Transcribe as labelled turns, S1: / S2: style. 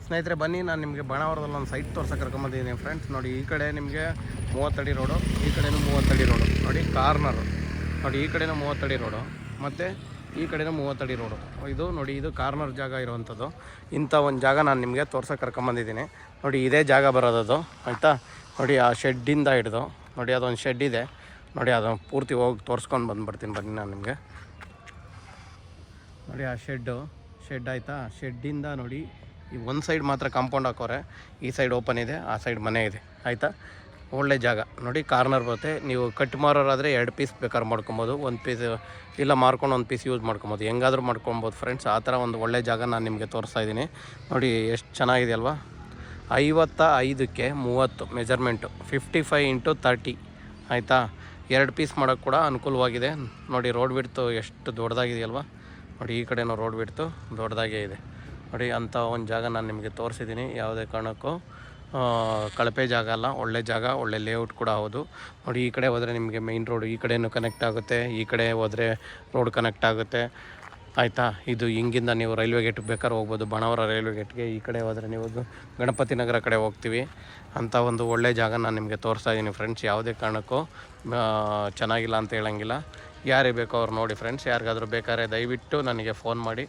S1: ಸ್ನೇಹಿತರೆ ಬನ್ನಿ, ನಾನು ನಿಮಗೆ ಬಾಣಾವರದಲ್ಲಿ ಒಂದು ಸೈಟ್ ತೋರ್ಸಕ್ಕೆ ಕರ್ಕೊಂಬಂದಿದ್ದೀನಿ ಫ್ರೆಂಡ್ಸ್. ನೋಡಿ ಈ ಕಡೆ ನಿಮಗೆ 30 ಅಡಿ ರೋಡು, ಈ ಕಡೆನೂ 30 ಅಡಿ ರೋಡು. ನೋಡಿ ಕಾರ್ನರು ನೋಡಿ, ಈ ಕಡೆನೂ 30 ಅಡಿ ರೋಡು ಮತ್ತು ಈ ಕಡೆನೂ 30 ಅಡಿ ರೋಡು. ಇದು ನೋಡಿ, ಇದು ಕಾರ್ನರ್ ಜಾಗ ಇರುವಂಥದ್ದು. ಇಂಥ ಒಂದು ಜಾಗ ನಾನು ನಿಮಗೆ ತೋರ್ಸಕ್ಕೆ ಕರ್ಕೊಂಬಂದಿದ್ದೀನಿ. ನೋಡಿ ಇದೇ ಜಾಗ ಬರೋದದು, ಆಯಿತಾ. ನೋಡಿ ಆ ಶೆಡ್ಡಿಂದ ಹಿಡ್ದು ನೋಡಿ ಅದೊಂದು ಶೆಡ್ ಇದೆ ನೋಡಿ, ಅದನ್ನು ಪೂರ್ತಿ ಹೋಗಿ ತೋರಿಸ್ಕೊಂಡು ಬಂದುಬಿಡ್ತೀನಿ ಬನ್ನಿ ನಾನು ನಿಮಗೆ. ನೋಡಿ ಆ ಶೆಡ್ ಆಯಿತಾ. ಶೆಡ್ಡಿಂದ ನೋಡಿ ಈ ಒಂದು ಸೈಡ್ ಮಾತ್ರ ಕಾಂಪೌಂಡ್ ಹಾಕೋರೆ, ಈ ಸೈಡ್ ಓಪನ್ ಇದೆ, ಆ ಸೈಡ್ ಮನೆ ಇದೆ, ಆಯಿತಾ. ಒಳ್ಳೆ ಜಾಗ ನೋಡಿ, ಕಾರ್ನರ್ ಬರುತ್ತೆ. ನೀವು ಕಟ್ ಮಾರೋರಾದರೆ 2 ಪೀಸ್ ಬೇಕಾದ್ರೆ ಮಾಡ್ಕೊಬೋದು, 1 ಪೀಸ್ ಇಲ್ಲ ಮಾರ್ಕೊಂಡು 1 ಪೀಸ್ ಯೂಸ್ ಮಾಡ್ಕೊಬೋದು, ಹೆಂಗಾದ್ರೂ ಮಾಡ್ಕೊಬೋದು ಫ್ರೆಂಡ್ಸ್. ಆ ಥರ ಒಂದು ಒಳ್ಳೆ ಜಾಗ ನಾನು ನಿಮಗೆ ತೋರಿಸ್ತಾ ಇದ್ದೀನಿ. ನೋಡಿ ಎಷ್ಟು ಚೆನ್ನಾಗಿದೆ ಅಲ್ವಾ. 55ಕ್ಕೆ 30 ಮೆಜರ್ಮೆಂಟು, 55 × 30 ಆಯಿತಾ. 2 ಪೀಸ್ ಮಾಡೋಕ್ಕೆ ಕೂಡ ಅನುಕೂಲವಾಗಿದೆ. ನೋಡಿ ರೋಡ್ ಬಿಡ್ತು ಎಷ್ಟು ದೊಡ್ಡದಾಗಿದೆಯಲ್ವಾ. ನೋಡಿ ಈ ಕಡೆನೂ ರೋಡ್ ಬಿಡ್ತು ದೊಡ್ಡದಾಗೇ ಇದೆ ನೋಡಿ. ಅಂಥ ಒಂದು ಜಾಗ ನಾನು ನಿಮಗೆ ತೋರಿಸಿದ್ದೀನಿ. ಯಾವುದೇ ಕಾರಣಕ್ಕೂ ಕಳಪೆ ಜಾಗ ಅಲ್ಲ, ಒಳ್ಳೆ ಜಾಗ, ಒಳ್ಳೆ ಲೇಔಟ್ ಕೂಡ ಹೌದು. ನೋಡಿ ಈ ಕಡೆ ಹೋದರೆ ನಿಮಗೆ ಮೈನ್ ರೋಡ್ ಈ ಕಡೆಯೂ ಕನೆಕ್ಟ್ ಆಗುತ್ತೆ, ಈ ಕಡೆ ಹೋದರೆ ರೋಡ್ ಕನೆಕ್ಟ್ ಆಗುತ್ತೆ, ಆಯಿತಾ. ಇದು ಹಿಂಗಿಂದ ನೀವು ರೈಲ್ವೆ ಗೇಟ್ಗೆ ಬೇಕಾದ್ರೆ ಹೋಗ್ಬೋದು, ಬಾಣಾವರ ರೈಲ್ವೆ ಗೇಟ್ಗೆ. ಈ ಕಡೆ ಹೋದರೆ ನೀವು ಗಣಪತಿ ನಗರ ಕಡೆ ಹೋಗ್ತೀವಿ. ಅಂಥ ಒಂದು ಒಳ್ಳೆ ಜಾಗ ನಾನು ನಿಮಗೆ ತೋರಿಸ್ತಾ ಇದ್ದೀನಿ ಫ್ರೆಂಡ್ಸ್. ಯಾವುದೇ ಕಾರಣಕ್ಕೂ ಚೆನ್ನಾಗಿಲ್ಲ ಅಂತ ಹೇಳೋಂಗಿಲ್ಲ. ಯಾರೇ ಬೇಕೋ ಅವ್ರು ನೋಡಿ ಫ್ರೆಂಡ್ಸ್. ಯಾರಿಗಾದ್ರೂ ಬೇಕಾದ್ರೆ ದಯವಿಟ್ಟು ನನಗೆ ಫೋನ್ ಮಾಡಿ.